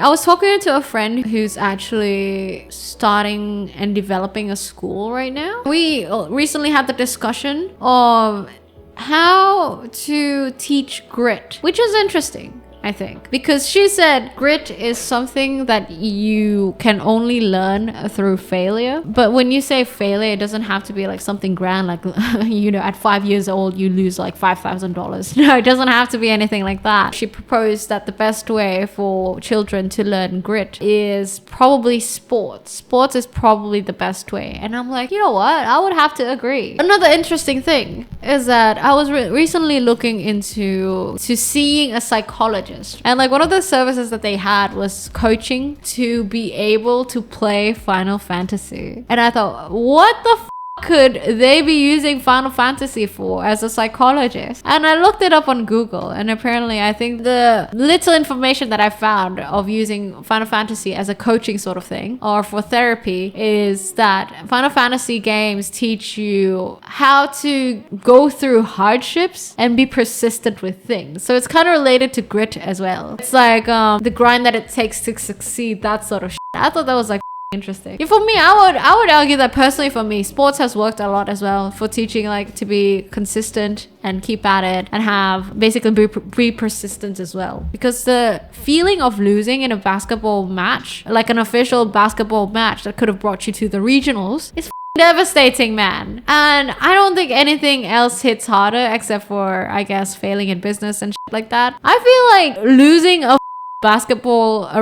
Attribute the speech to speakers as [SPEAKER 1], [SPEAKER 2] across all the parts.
[SPEAKER 1] I was talking to a friend who's actually starting and developing a school right now. We recently had the discussion of how to teach grit, which is interesting, I think, because she said grit is something that you can only learn through failure. But when you say failure, it doesn't have to be like something grand, like at 5 years old you lose like $5,000. No, it doesn't have to be anything like that. She proposed that the best way for children to learn grit is probably sports is probably the best way. And I'm like, you know what, I would have to agree. Another interesting thing is that I was recently looking into seeing a psychologist. And like one of the services that they had was coaching to be able to play Final Fantasy. And I thought, what the could they be using Final Fantasy for as a psychologist? And I looked it up on Google, and apparently I think the little information that I found of using Final Fantasy as a coaching sort of thing or for therapy is that Final Fantasy games teach you how to go through hardships and be persistent with things. So it's kind of related to grit as well. It's like the grind that it takes to succeed, that sort of shit. I thought that was like interesting. For me, I would argue that personally for me, sports has worked a lot as well for teaching like to be consistent and keep at it and have basically be persistent as well. Because the feeling of losing in a basketball match, like an official basketball match that could have brought you to the regionals, is devastating, man. And I don't think anything else hits harder except for, I guess, failing in business and shit like that. I feel like losing a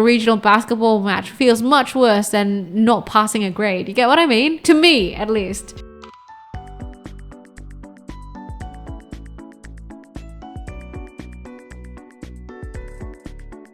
[SPEAKER 1] regional basketball match feels much worse than not passing a grade. You get what I mean? To me, at least.